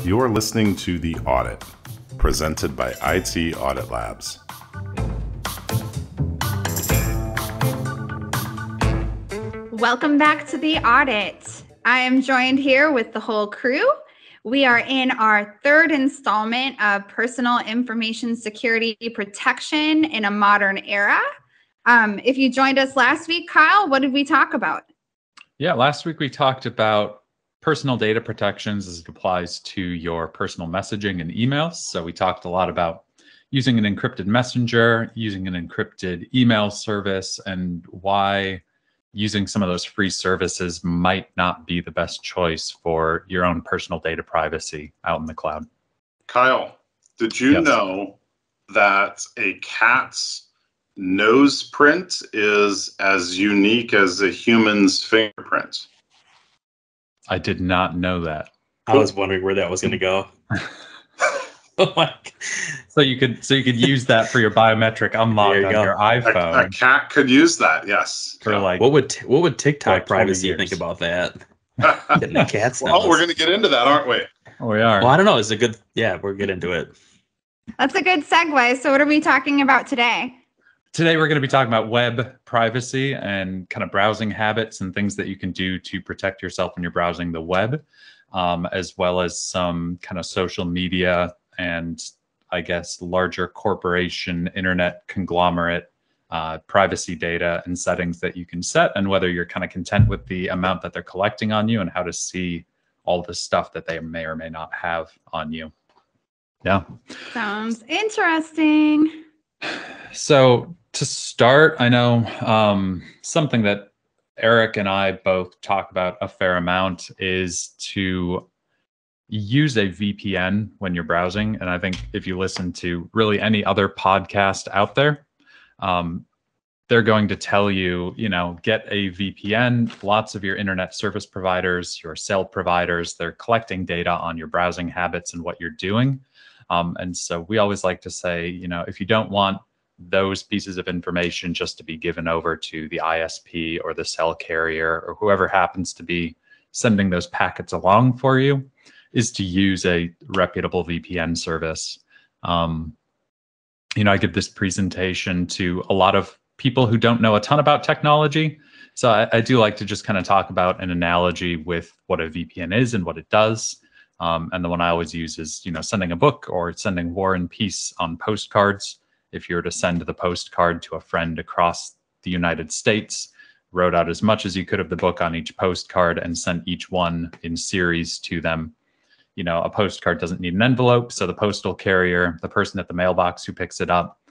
You're listening to The Audit, presented by IT Audit Labs. Welcome back to The Audit. I am joined here with the whole crew. We are in our third installment of Personal Information Security Protection in a Modern Era. If you joined us last week, Kyle, what did we talk about? Yeah, last week we talked about personal data protections as it applies to your personal messaging and emails. So we talked a lot about using an encrypted messenger, using an encrypted email service, and why using some of those free services might not be the best choice for your own personal data privacy out in the cloud. Kyle, did you know that a cat's nose print is as unique as a human's fingerprint? I did not know that. I was wondering where that was going to go. Oh my! So you could use that for your biometric unlock on your iPhone. A cat could use that, yes. For like, what would TikTok like privacy think about that? Getting a cat's nose. Well, we're going to get into that, aren't we? Oh, we are. Well, I don't know. It's a good. Yeah, we're getting into it. That's a good segue. So what are we talking about today? Today, we're going to be talking about web privacy and kind of browsing habits and things that you can do to protect yourself when you're browsing the web, as well as some kind of social media and, I guess, larger corporation, internet conglomerate privacy data and settings that you can set, and whether you're kind of content with the amount that they're collecting on you and how to see all the stuff that they may or may not have on you. Yeah. Sounds interesting. So to start, I know something that Eric and I both talk about a fair amount is to use a VPN when you're browsing. And I think if you listen to really any other podcast out there, they're going to tell you, get a VPN. Lots of your internet service providers, your cell providers, they're collecting data on your browsing habits and what you're doing. And so we always like to say, if you don't want those pieces of information just to be given over to the ISP or the cell carrier or whoever happens to be sending those packets along for you, is to use a reputable VPN service. I give this presentation to a lot of people who don't know a ton about technology. So I do like to just kind of talk about an analogy with what a VPN is and what it does. And the one I always use is, sending a book or sending War and Peace on postcards. If you were to send the postcard to a friend across the United States, wrote out as much as you could of the book on each postcard and sent each one in series to them. A postcard doesn't need an envelope, so the postal carrier, the person at the mailbox who picks it up,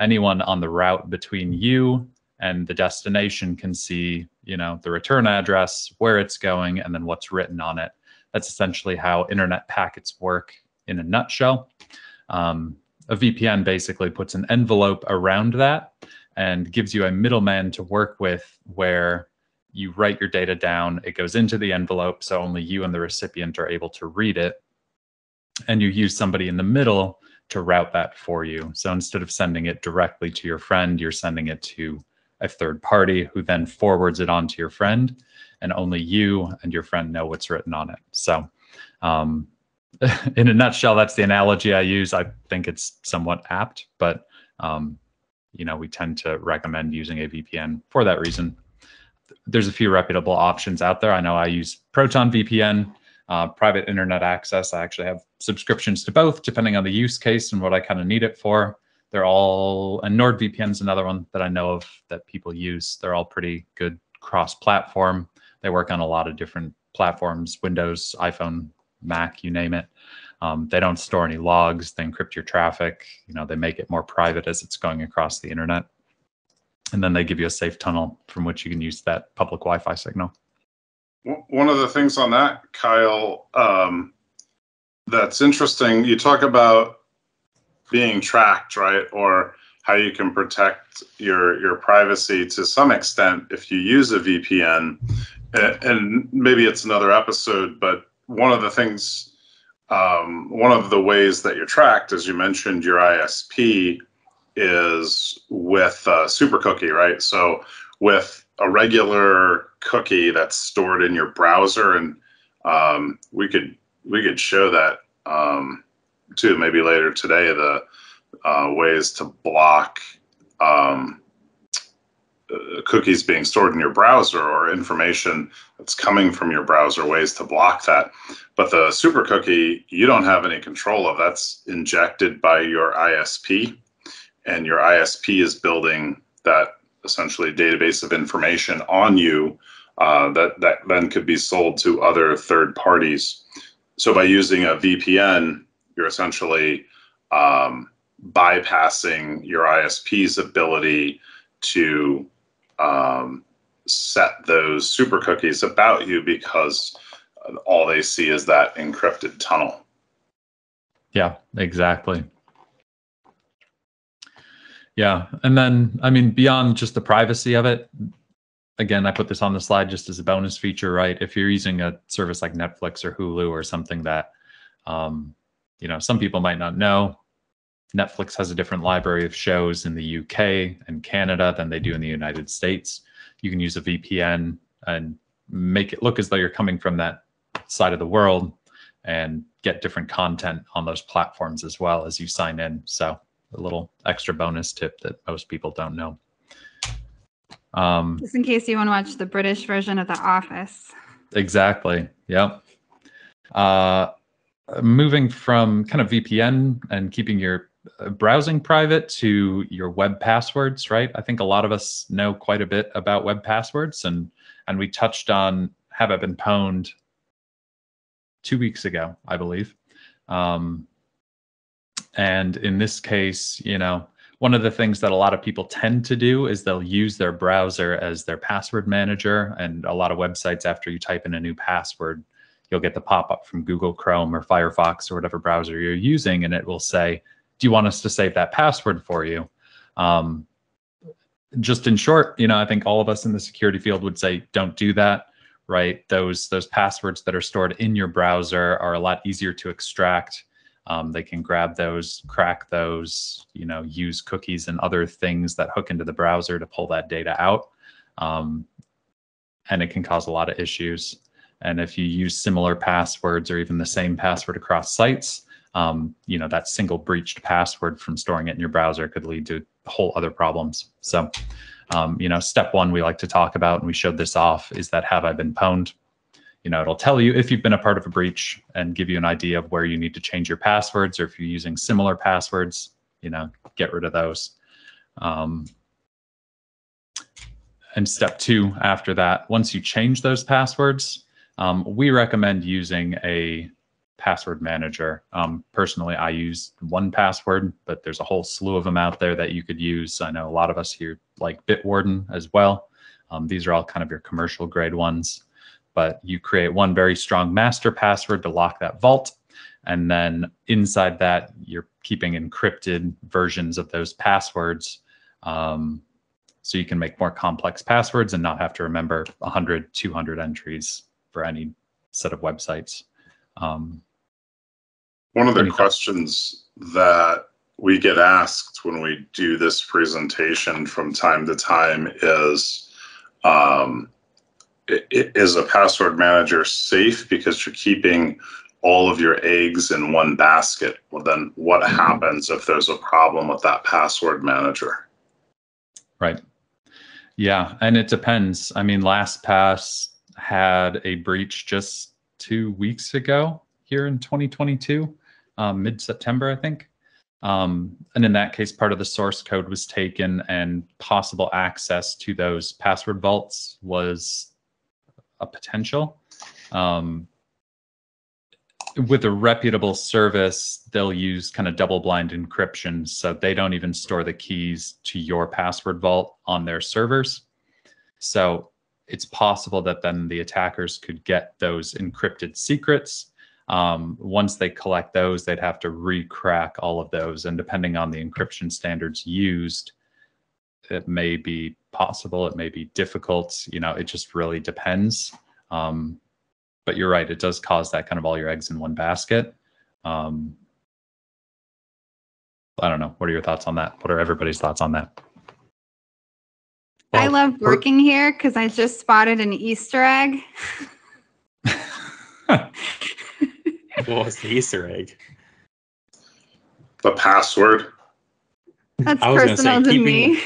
anyone on the route between you and the destination can see, the return address, where it's going, and then what's written on it. That's essentially how internet packets work in a nutshell. A VPN basically puts an envelope around that and gives you a middleman to work with where you write your data down, it goes into the envelope, so only you and the recipient are able to read it. And you use somebody in the middle to route that for you. So instead of sending it directly to your friend, you're sending it to a third party who then forwards it on to your friend, and only you and your friend know what's written on it. So in a nutshell, that's the analogy I use. I think it's somewhat apt, but we tend to recommend using a VPN for that reason. There's a few reputable options out there. I know I use Proton VPN, private internet access. I actually have subscriptions to both, depending on the use case and what I kind of need it for. They're all, and NordVPN is another one that I know of that people use. They're all pretty good cross-platform. They work on a lot of different platforms, Windows, iPhone, Mac, you name it. They don't store any logs. They encrypt your traffic. They make it more private as it's going across the internet. And then they give you a safe tunnel from which you can use that public Wi-Fi signal. One of the things on that, Kyle, that's interesting, you talk about being tracked, right? Or how you can protect your privacy to some extent if you use a VPN. And maybe it's another episode, but one of the things, one of the ways that you're tracked, as you mentioned, your ISP is with a super cookie, right? So with a regular cookie that's stored in your browser, and we could show that too, maybe later today, the ways to block cookies being stored in your browser or information that's coming from your browser, ways to block that. But the super cookie, you don't have any control of. That's injected by your ISP, and your ISP is building that essentially database of information on you that then could be sold to other third parties. So by using a VPN, you're essentially bypassing your ISP's ability to set those super cookies about you, because all they see is that encrypted tunnel. Yeah, exactly. Yeah. And then, I mean, beyond just the privacy of it, again, I put this on the slide just as a bonus feature, right? If you're using a service like Netflix or Hulu or something that, you know, some people might not know, Netflix has a different library of shows in the UK and Canada than they do in the United States. You can use a VPN and make it look as though you're coming from that side of the world and get different content on those platforms as well as you sign in. So a little extra bonus tip that most people don't know. Just in case you want to watch the British version of The Office. Exactly. Yep. Moving from kind of VPN and keeping your browsing private to your web passwords, right? I think a lot of us know quite a bit about web passwords, and we touched on Have I Been Pwned 2 weeks ago, I believe. And in this case, you know, one of the things that a lot of people tend to do is they'll use their browser as their password manager. And a lot of websites, after you type in a new password, you'll get the pop-up from Google Chrome or Firefox or whatever browser you're using, and it will say, do you want us to save that password for you? Just in short, you know, I think all of us in the security field would say, don't do that, right? Those passwords that are stored in your browser are a lot easier to extract. They can grab those, crack those, you know, use cookies and other things that hook into the browser to pull that data out. And it can cause a lot of issues. And if you use similar passwords or even the same password across sites, you know, that single breached password from storing it in your browser could lead to whole other problems. So, you know, step one we like to talk about, and we showed this off, is that Have I Been Pwned? You know, it'll tell you if you've been a part of a breach and give you an idea of where you need to change your passwords, or if you're using similar passwords, you know, get rid of those. And step two after that, once you change those passwords, we recommend using a password manager. Personally, I use 1Password, but there's a whole slew of them out there that you could use. I know a lot of us here like Bitwarden as well. These are all kind of your commercial grade ones, but you create one very strong master password to lock that vault. And then inside that, you're keeping encrypted versions of those passwords. So you can make more complex passwords and not have to remember 100, 200 entries for any set of websites. One of the questions that we get asked when we do this presentation from time to time is a password manager safe because you're keeping all of your eggs in one basket? Well, then what happens if there's a problem with that password manager? Right. Yeah, and it depends. I mean, LastPass had a breach just 2 weeks ago here in 2022, mid-September, I think. And in that case, part of the source code was taken, and possible access to those password vaults was a potential. With a reputable service, they'll use kind of double-blind encryption, so they don't even store the keys to your password vault on their servers. So it's possible that then the attackers could get those encrypted secrets. Once they collect those, they'd have to re-crack all of those. And depending on the encryption standards used, it may be possible, it may be difficult. You know, it just really depends. But you're right, it does cause that kind of all your eggs in one basket. I don't know. What are your thoughts on that? What are everybody's thoughts on that? I love working here because I just spotted an Easter egg. What was the Easter egg? The password. That's I was gonna say, personal to keeping- me.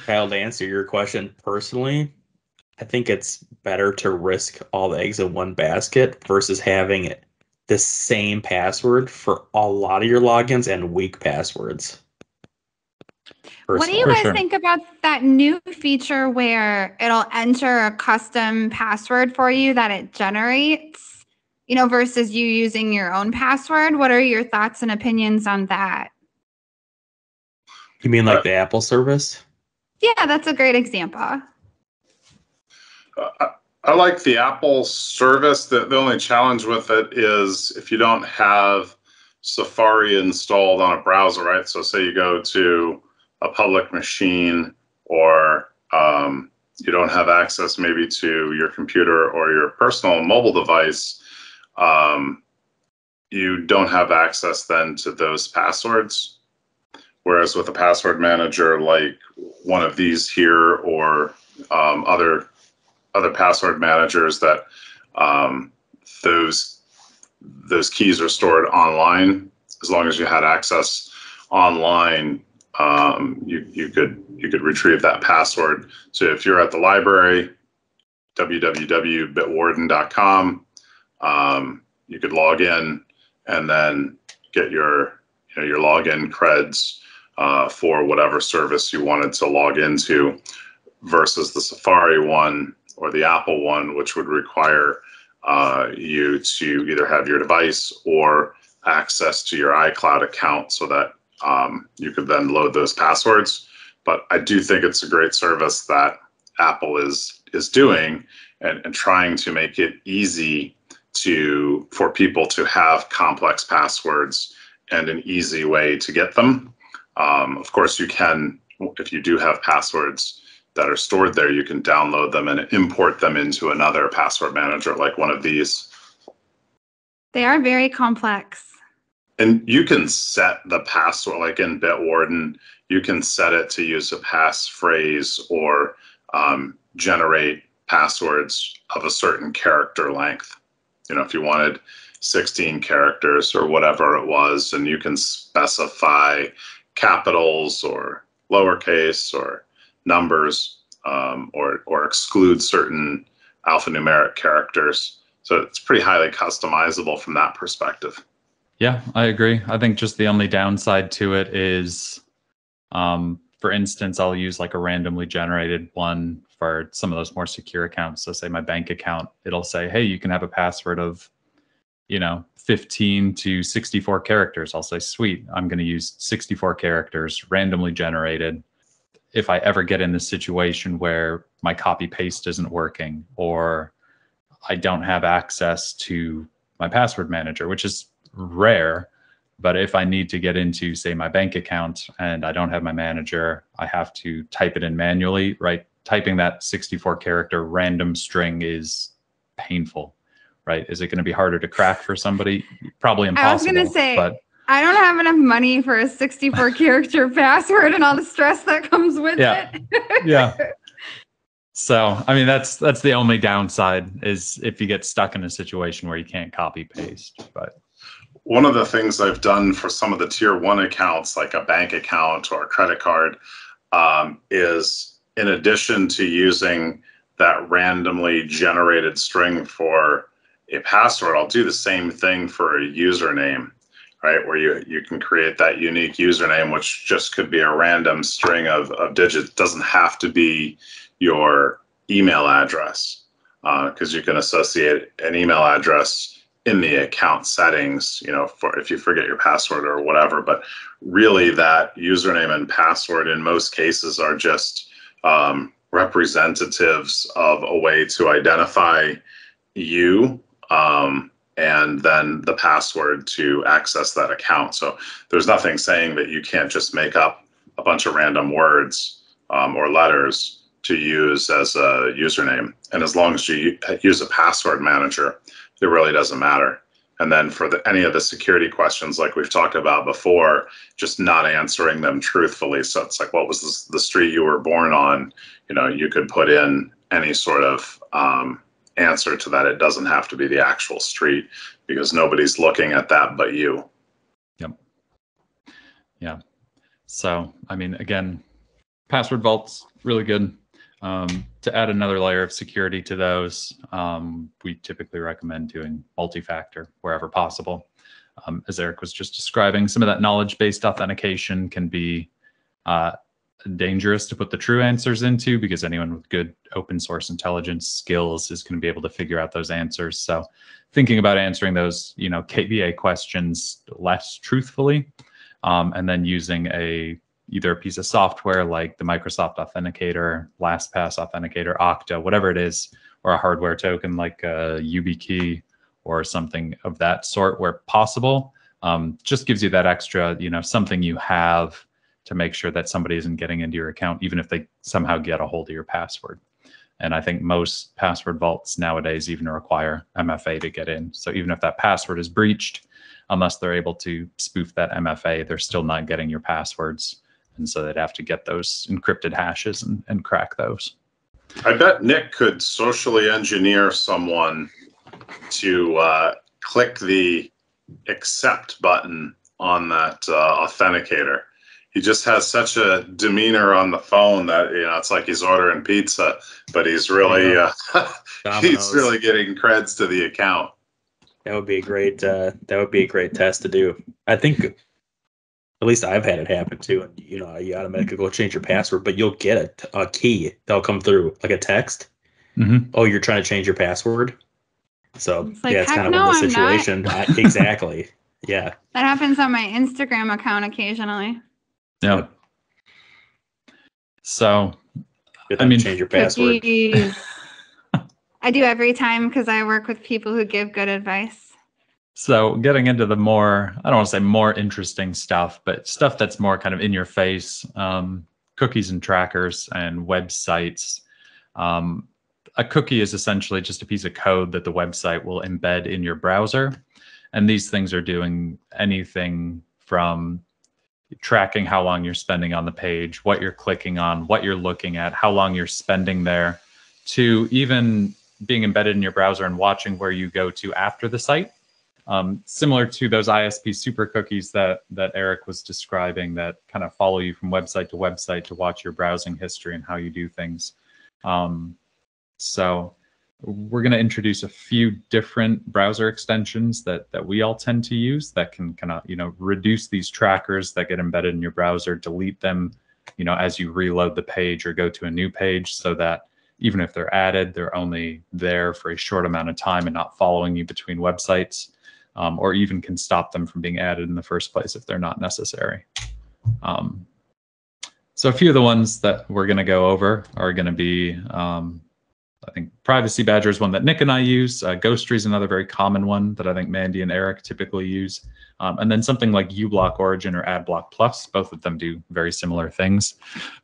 Kyle, to answer your question personally, I think it's better to risk all the eggs in one basket versus having the same password for a lot of your logins and weak passwords. What do you For guys sure. think about that new feature where it'll enter a custom password for you that it generates, versus you using your own password? What are your thoughts and opinions on that? You mean like the Apple service? Yeah, that's a great example. I like the Apple service. The only challenge with it is if you don't have Safari installed on a browser, right? So say you go to a public machine, or you don't have access maybe to your computer or your personal mobile device, you don't have access then to those passwords. Whereas with a password manager like one of these here, or other password managers, that those keys are stored online. As long as you had access online, you could retrieve that password. So if you're at the library, www.bitwarden.com, you could log in and then get your login creds for whatever service you wanted to log into, versus the Safari one or the Apple one, which would require you to either have your device or access to your iCloud account so that you could then load those passwords. But I do think it's a great service that Apple is doing, and trying to make it easy for people to have complex passwords and an easy way to get them. Of course, you can, if you do have passwords that are stored there, you can download them and import them into another password manager like one of these. They are very complex. And you can set the password, like in Bitwarden, you can set it to use a passphrase or generate passwords of a certain character length. If you wanted 16 characters or whatever it was, and you can specify capitals or lowercase or numbers, or exclude certain alphanumeric characters. So it's pretty highly customizable from that perspective. Yeah, I agree. I think just the only downside to it is, for instance, I'll use like a randomly generated one for some of those more secure accounts. So say my bank account, it'll say, hey, you can have a password of, 15 to 64 characters. I'll say, sweet, I'm going to use 64 characters randomly generated. If I ever get in this situation where my copy paste isn't working, or I don't have access to my password manager, which is rare, but if I need to get into, say, my bank account and I don't have my manager, I have to type it in manually, right? Typing that 64 character random string is painful, right? Is it going to be harder to crack for somebody? Probably impossible. I was going to say, but I don't have enough money for a 64 character password and all the stress that comes with it. Yeah. So, I mean, that's the only downside, is if you get stuck in a situation where you can't copy paste. But one of the things I've done for some of the tier 1 accounts, like a bank account or a credit card, is in addition to using that randomly generated string for a password, I'll do the same thing for a username, right? Where you can create that unique username, which just could be a random string of digits. It doesn't have to be your email address, because you can associate an email address in the account settings, for if you forget your password or whatever. But really, that username and password in most cases are just representatives of a way to identify you, and then the password to access that account. So there's nothing saying that you can't just make up a bunch of random words or letters to use as a username. And as long as you use a password manager, it really doesn't matter. And then for any of the security questions, like we've talked about before, just not answering them truthfully. So it's like, what was the street you were born on? You could put in any sort of answer to that. It doesn't have to be the actual street because nobody's looking at that but you. Yep. Yeah. So, I mean, again, password vault's really good. To add another layer of security to those, we typically recommend doing multi-factor wherever possible. As Eric was just describing, some of that knowledge-based authentication can be dangerous to put the true answers into, because anyone with good open source intelligence skills is going to be able to figure out those answers. So thinking about answering those, KVA questions less truthfully, and then using either a piece of software like the Microsoft Authenticator, LastPass Authenticator, Okta, whatever it is, or a hardware token like a YubiKey or something of that sort where possible. Just gives you that extra, something you have to make sure that somebody isn't getting into your account, even if they somehow get a hold of your password. And I think most password vaults nowadays even require MFA to get in. So even if that password is breached, unless they're able to spoof that MFA, they're still not getting your passwords. And so they'd have to get those encrypted hashes and crack those. I bet Nick could socially engineer someone to click the accept button on that authenticator. He just has such a demeanor on the phone that it's like he's ordering pizza, but he's really he's really getting creds to the account. That would be a great test to do. I think at least I've had it happen too. And you automatically go change your password, but you'll get a key that'll come through like a text. Mm-hmm. Oh, you're trying to change your password. So it's like, it's kind of no, the situation. Exactly. Yeah. That happens on my Instagram account occasionally. Yeah. Yep. So, change your password. I do every time because I work with people who give good advice. So getting into the more, I don't want to say more interesting stuff, but stuff that's more kind of in your face, cookies and trackers and websites. A cookie is essentially just a piece of code that the website will embed in your browser. And these things are doing anything from tracking how long you're spending on the page, what you're clicking on, what you're looking at, how long you're spending there, to even being embedded in your browser and watching where you go to after the site. Similar to those ISP super cookies that Eric was describing, that kind of follow you from website to watch your browsing history and how you do things. So we're going to introduce a few different browser extensions that we all tend to use that can kind of reduce these trackers that get embedded in your browser, delete them as you reload the page or go to a new page, so that even if they're added, they're only there for a short amount of time and not following you between websites, or even can stop them from being added in the first place if they're not necessary. So a few of the ones that we're going to go over are going to be, I think Privacy Badger is one that Nick and I use. Ghostry is another very common one that I think Mandy and Eric typically use. And then something like uBlock Origin or AdBlock Plus, both of them do very similar things.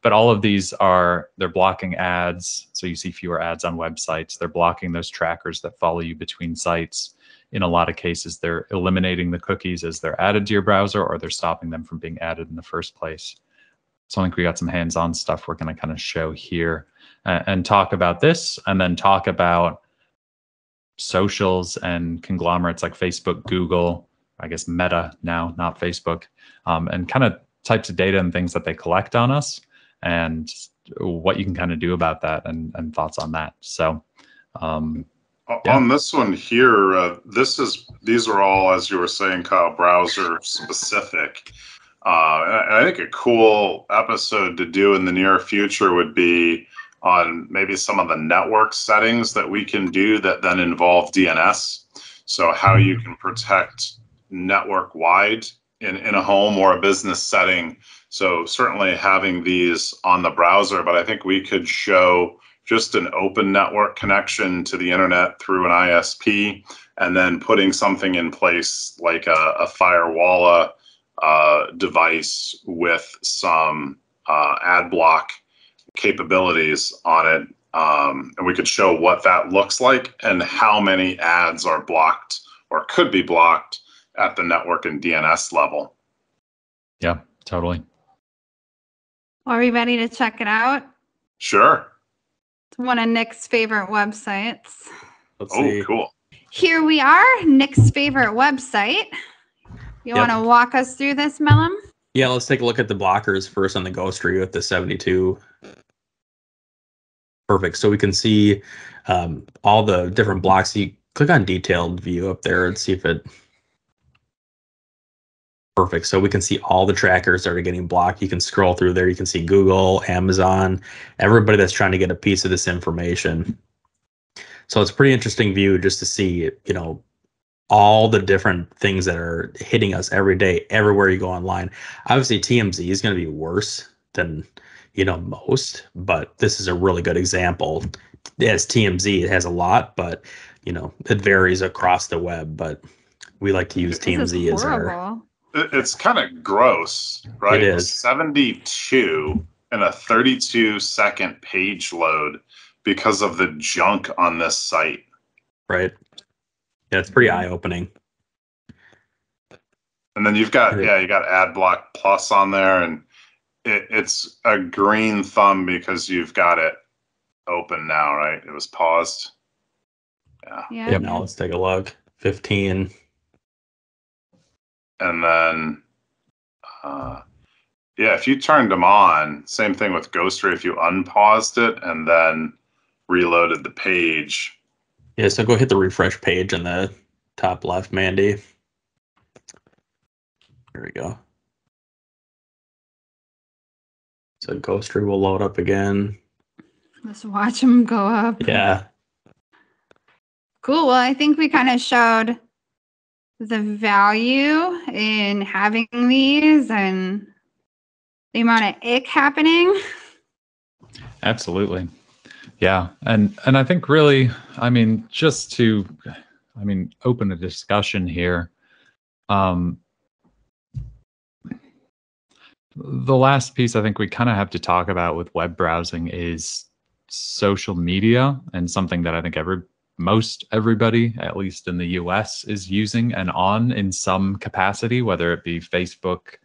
But all of these they're blocking ads, so you see fewer ads on websites. They're blocking those trackers that follow you between sites. In a lot of cases, they're eliminating the cookies as they're added to your browser, or they're stopping them from being added in the first place. So I think we got some hands-on stuff we're going to kind of show here and talk about this, and then talk about socials and conglomerates like Facebook, Google, I guess Meta now, not Facebook, and kind of types of data and things that they collect on us, and what you can kind of do about that, and thoughts on that. So yeah. On this one here, these are all, as you were saying, Kyle, browser specific. And I think a cool episode to do in the near future would be on maybe some of the network settings that we can do that then involve DNS. So how you can protect network wide in a home or a business setting. So certainly having these on the browser, but I think we could show just an open network connection to the internet through an ISP, and then putting something in place like a firewall device with some ad block capabilities on it, and we could show what that looks like and how many ads are blocked or could be blocked at the network and DNS level. Yeah, totally. Are we ready to check it out? Sure. It's one of Nick's favorite websites. Let's Oh, see. cool. Here we are, Nick's favorite website. You Yep. want to walk us through this, Mellum? Yeah, let's take a look at the blockers first on the ghost tree with the 72. Perfect. So we can see all the different blocks. You click on detailed view up there and see if it. Perfect. So we can see all the trackers that are getting blocked. You can scroll through there. You can see Google, Amazon, everybody that's trying to get a piece of this information. So it's a pretty interesting view just to see, all the different things that are hitting us every day, everywhere you go online. Obviously, TMZ is going to be worse than, most, but this is a really good example. As TMZ, it has a lot, but, it varies across the web, but we like to use This is TMZ as our. horrible. It's kind of gross, right? It is. 72 and a 32-second page load because of the junk on this site. Right. Yeah, it's pretty eye-opening. And then you got AdBlock Plus on there, and it's a green thumb because you've got it open now, right? It was paused. Yeah. Yep. Now let's take a look. 15. And then, if you turned them on, same thing with Ghostery. If you unpaused it and then reloaded the page. Yeah, so go hit the refresh page in the top left, Mandy. There we go. So Ghostery will load up again. Let's watch them go up. Yeah. Cool. Well, I think we kind of showed the value in having these and the amount of ick happening. Absolutely. Yeah. And I think really, just to, open a discussion here. The last piece I think we kind of have to talk about with web browsing is social media, and something that I think most everybody, at least in the US, is using and on in some capacity, whether it be Facebook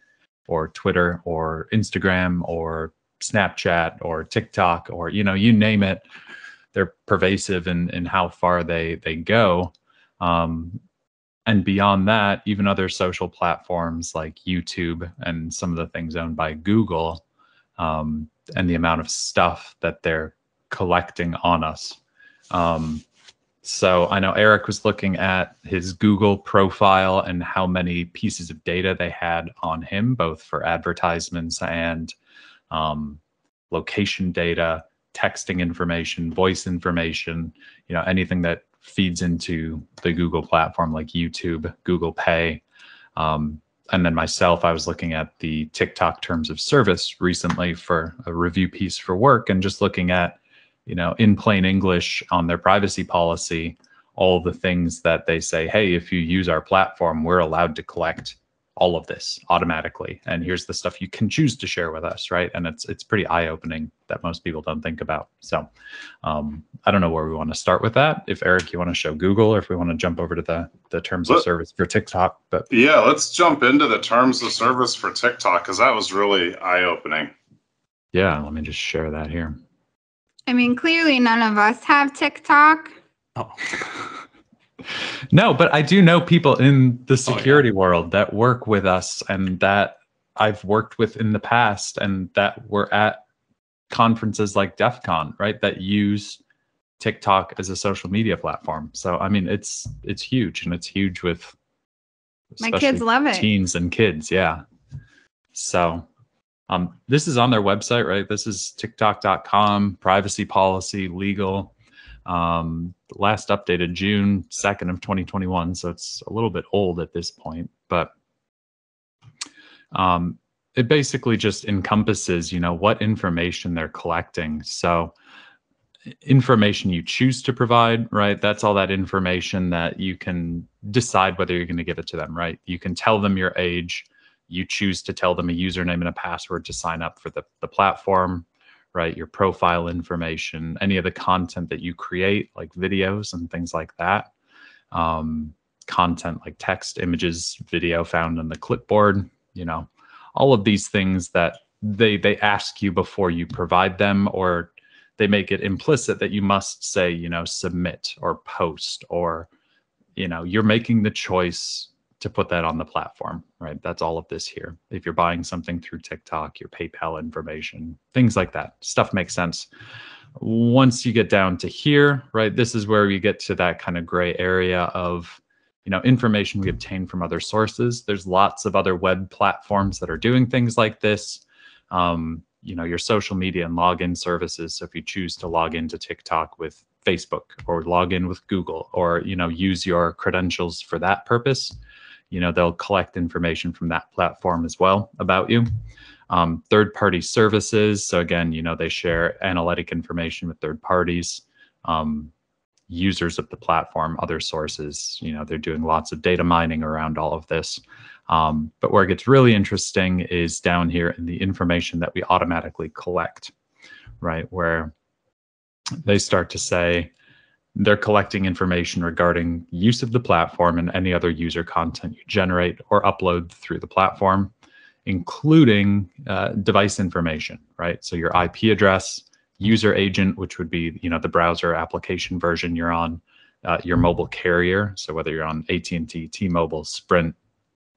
or Twitter or Instagram or Snapchat or TikTok or, you name it. They're pervasive in how far they go. And beyond that, even other social platforms like YouTube and some of the things owned by Google, and the amount of stuff that they're collecting on us. So I know Eric was looking at his Google profile and how many pieces of data they had on him, both for advertisements and location data, texting information, voice information, anything that feeds into the Google platform like YouTube, Google Pay. And then myself, I was looking at the TikTok terms of service recently for a review piece for work, and just looking at, in plain English on their privacy policy, all the things that they say, hey, if you use our platform, we're allowed to collect all of this automatically. And here's the stuff you can choose to share with us, right? And it's pretty eye-opening that most people don't think about. So I don't know where we want to start with that. If Eric, you want to show Google, or if we want to jump over to the terms of service for TikTok. But yeah, let's jump into the terms of service for TikTok, because that was really eye-opening. Yeah, let me just share that here. Clearly none of us have TikTok. Oh. No, but I do know people in the security world that work with us and that I've worked with in the past, and that were at conferences like DEF CON, right? That use TikTok as a social media platform. So, it's huge, and it's huge with My kids love it. Teens and kids. Yeah. So this is on their website, right? This is TikTok.com, privacy policy, legal. Last updated June 2nd of 2021. So it's a little bit old at this point, but it basically just encompasses, what information they're collecting. So information you choose to provide, right? That's all that information that you can decide whether you're going to give it to them, right? You can tell them your age. You choose to tell them a username and a password to sign up for the platform, right? Your profile information, any of the content that you create, like videos and things like that. Content like text, images, video found on the clipboard, all of these things that they ask you before you provide them, or they make it implicit that you must say, submit or post, or, you're making the choice to put that on the platform, right? That's all of this here. If you're buying something through TikTok, your PayPal information, things like that, stuff makes sense. Once you get down to here, right, this is where we get to that kind of gray area of, information we obtain from other sources. There's lots of other web platforms that are doing things like this. Your social media and login services. So if you choose to log into TikTok with Facebook, or log in with Google, or, use your credentials for that purpose, they'll collect information from that platform as well about you. Third-party services. So again, they share analytic information with third parties, users of the platform, other sources. They're doing lots of data mining around all of this. But where it gets really interesting is down here in the information that we automatically collect, right? Where they start to say they're collecting information regarding use of the platform and any other user content you generate or upload through the platform, including device information, right? So your IP address, user agent, which would be, the browser application version you're on, your mobile carrier. So whether you're on AT&T, T-Mobile, Sprint,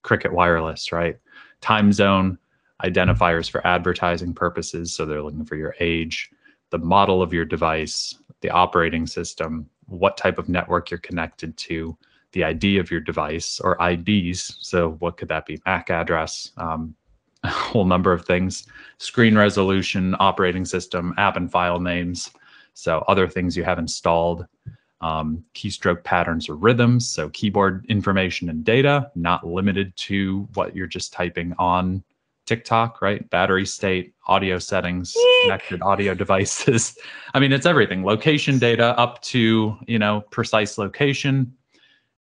Cricket Wireless, right? Time zone, identifiers for advertising purposes. So they're looking for your age, the model of your device, the operating system, what type of network you're connected to, the ID of your device, or IDs. So what could that be? MAC address, a whole number of things, screen resolution, operating system, app and file names. So other things you have installed, keystroke patterns or rhythms. So keyboard information and data, not limited to what you're just typing on TikTok, right? Battery state, audio settings, connected audio devices. I mean, it's everything. Location data up to, precise location,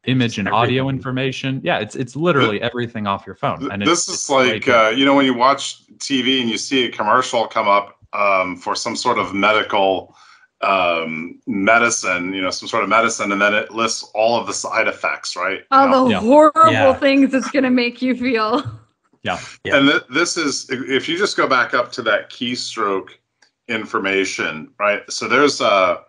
image and audio information. Yeah, it's literally everything off your phone. And this is like, when you watch TV and you see a commercial come up for some sort of medical medicine, some sort of medicine, and then it lists all of the side effects, right? All the horrible things it's going to make you feel. Yeah. And this is, if you just go back up to that keystroke information, right? So there's a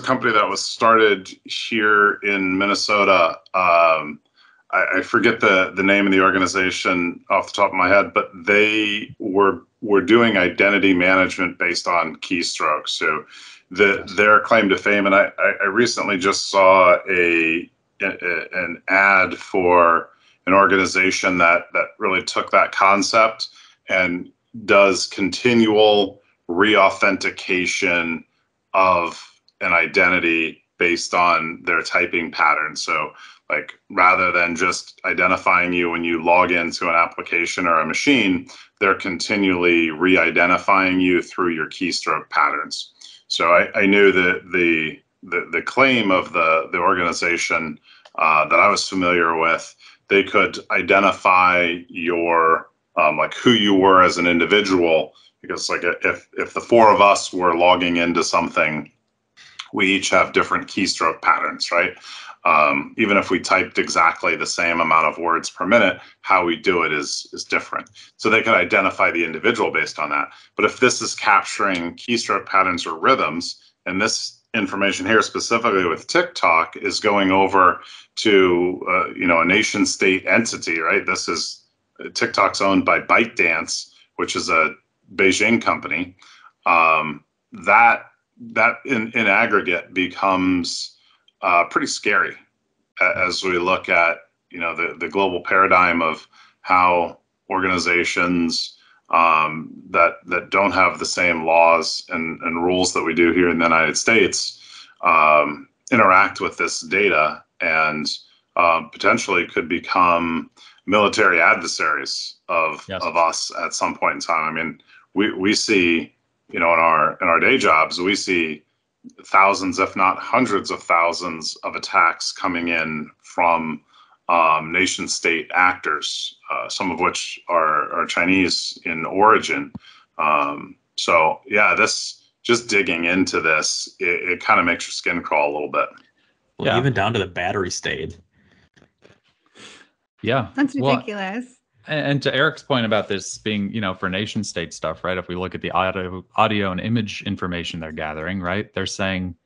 company that was started here in Minnesota. I forget the name of the organization off the top of my head, but they were doing identity management based on keystrokes. So their claim to fame, and I recently just saw an ad for an organization that really took that concept and does continual re-authentication of an identity based on their typing pattern. So like, rather than just identifying you when you log into an application or a machine, they're continually re-identifying you through your keystroke patterns. So I knew that the claim of the organization that I was familiar with, they could identify your like who you were as an individual, because like if the four of us were logging into something, we each have different keystroke patterns, right? Even if we typed exactly the same amount of words per minute, how we do it is different. So they can identify the individual based on that. But if this is capturing keystroke patterns or rhythms, and this information here specifically with TikTok is going over to a nation state entity, right? This is TikTok's owned by ByteDance, which is a Beijing company. That in aggregate becomes pretty scary as we look at the global paradigm of how organizations that don't have the same laws and rules that we do here in the United States interact with this data, and potentially could become military adversaries of us at some point in time. I mean, we see, in our day jobs, we see thousands, if not hundreds of thousands of attacks coming in from nation state actors, some of which are Chinese in origin. So yeah, just digging into this, it kind of makes your skin crawl a little bit. Well, even down to the battery state. Yeah. That's ridiculous. And to Eric's point about this being, for nation state stuff, right? If we look at the audio and image information they're gathering, right? They're saying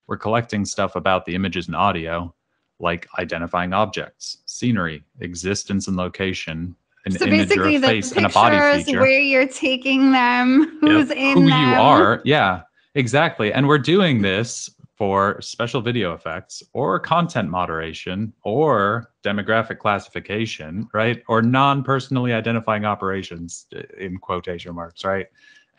we're collecting stuff about the images and audio, like identifying objects, scenery, existence and location, an So image or basically a the face and a body pictures, feature. where you're taking them, who's in Who them. you are. Yeah, exactly. And we're doing this for special video effects or content moderation or demographic classification, right? Or non-personally identifying operations in quotation marks, right?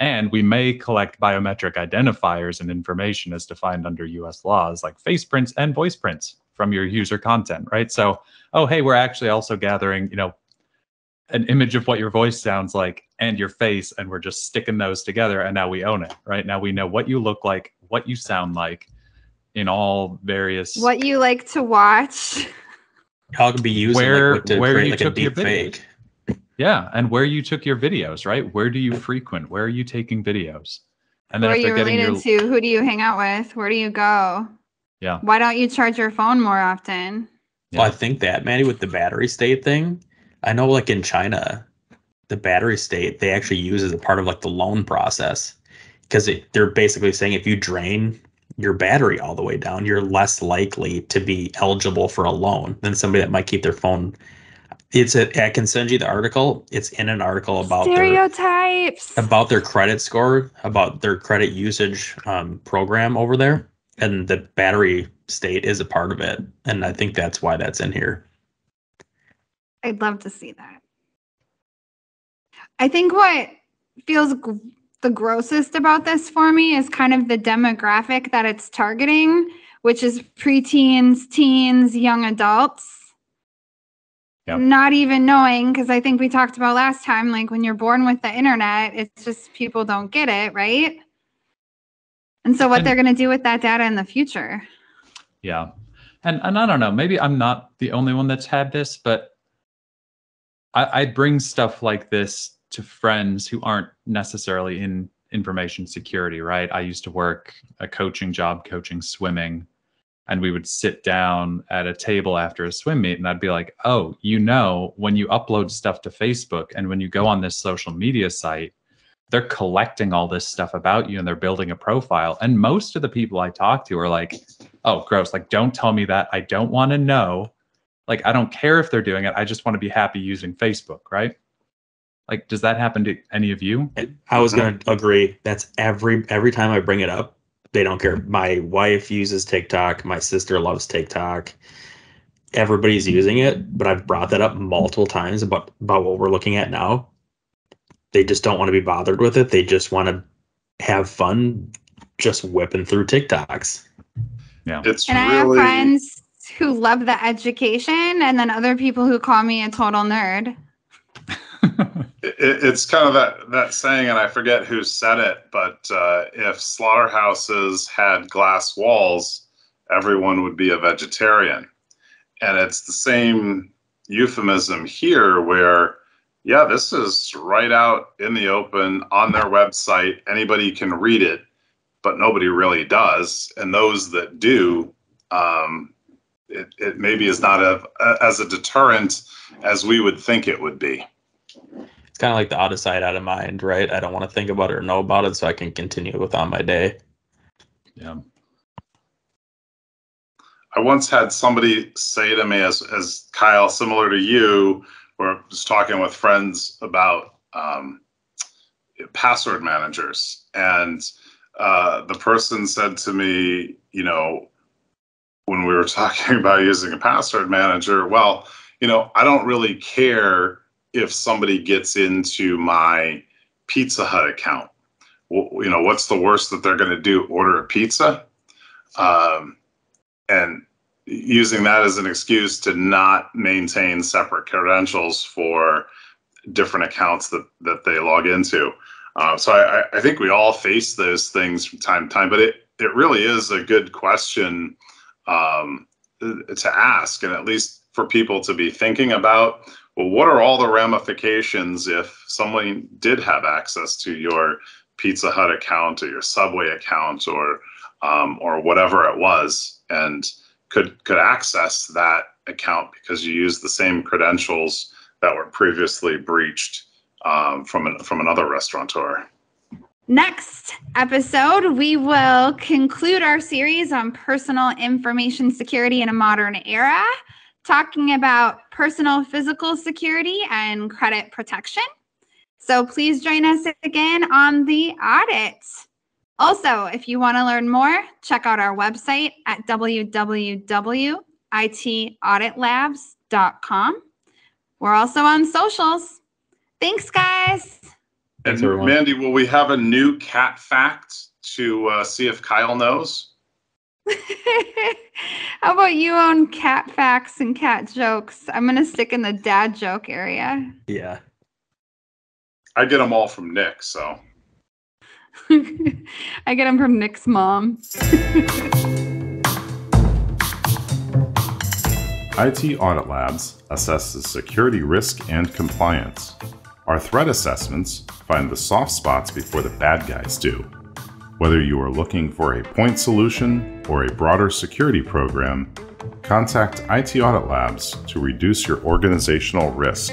And we may collect biometric identifiers and information as defined under US laws like face prints and voice prints from your user content, right? So, oh, hey, we're actually also gathering, an image of what your voice sounds like and your face, and we're just sticking those together, and now we own it, right? Now we know what you look like, what you sound like in all various... What you like to watch. How it can be used to create like a deep fake. Yeah, and where you took your videos, right? Where do you frequent? Where are you taking videos? And Who then are if they're you getting related to? Who do you hang out with? Where do you go? Yeah. Why don't you charge your phone more often? Yeah. Well, I think that, Maddie, with the battery state thing, I know like in China, the battery state they actually use as a part of like the loan process, because they're basically saying if you drain your battery all the way down, you're less likely to be eligible for a loan than somebody that might keep their phone. I can send you the article. It's in an article about stereotypes, about their credit score, about their credit usage program over there, and the battery state is a part of it. And I think that's why that's in here. I'd love to see that. I think what feels the grossest about this for me is kind of the demographic that it's targeting, which is preteens, teens, young adults. Yep. Not even knowing, because I think we talked about last time, like when you're born with the internet, it's just people don't get it, right? And so what they're going to do with that data in the future. Yeah. And I don't know, maybe I'm not the only one that's had this, but I bring stuff like this to friends who aren't necessarily in information security, right? I used to work a coaching job, coaching swimming, and we would sit down at a table after a swim meet, and I'd be like, oh, when you upload stuff to Facebook and when you go on this social media site, they're collecting all this stuff about you and they're building a profile. And most of the people I talk to are like, oh, gross. Like, don't tell me that. I don't want to know. Like, I don't care if they're doing it. I just want to be happy using Facebook, right? Like, does that happen to any of you? I was going to agree. That's every time I bring it up, they don't care. My wife uses TikTok. My sister loves TikTok. Everybody's using it, but I've brought that up multiple times about what we're looking at now. They just don't want to be bothered with it. They just want to have fun just whipping through TikToks. Yeah. I have friends who love the education, and then other people who call me a total nerd. It's kind of that saying, and I forget who said it, but if slaughterhouses had glass walls, everyone would be a vegetarian. And it's the same euphemism here where, yeah, this is right out in the open on their website. Anybody can read it, but nobody really does. And those that do, it maybe is not as a deterrent as we would think it would be. It's kind of like the out of sight, out of mind, right? I don't want to think about it or know about it so I can continue with on my day. Yeah. I once had somebody say to me, as Kyle, similar to you, where just talking with friends about password managers. And the person said to me, when we were talking about using a password manager, well, I don't really care if somebody gets into my Pizza Hut account. Well, what's the worst that they're going to do? Order a pizza? And using that as an excuse to not maintain separate credentials for different accounts that they log into. So I think we all face those things from time to time, but it really is a good question to ask, and at least for people to be thinking about, well, what are all the ramifications if someone did have access to your Pizza Hut account or your Subway account or whatever it was, and could access that account because you use the same credentials that were previously breached from another restaurateur. Next episode, we will conclude our series on personal information security in a modern era, talking about personal physical security and credit protection. So please join us again on the audit. Also, if you want to learn more, check out our website at www.itaudit.labs.com. We're also on socials. Thanks, guys. And Thanks, everyone. Mandy, will we have a new cat fact to see if Kyle knows? How about you own cat facts and cat jokes? I'm going to stick in the dad joke area. Yeah. I get them all from Nick, so. I get them from Nick's mom. IT Audit Labs assesses security risk and compliance. Our threat assessments find the soft spots before the bad guys do. Whether you are looking for a point solution or a broader security program, contact IT Audit Labs to reduce your organizational risk.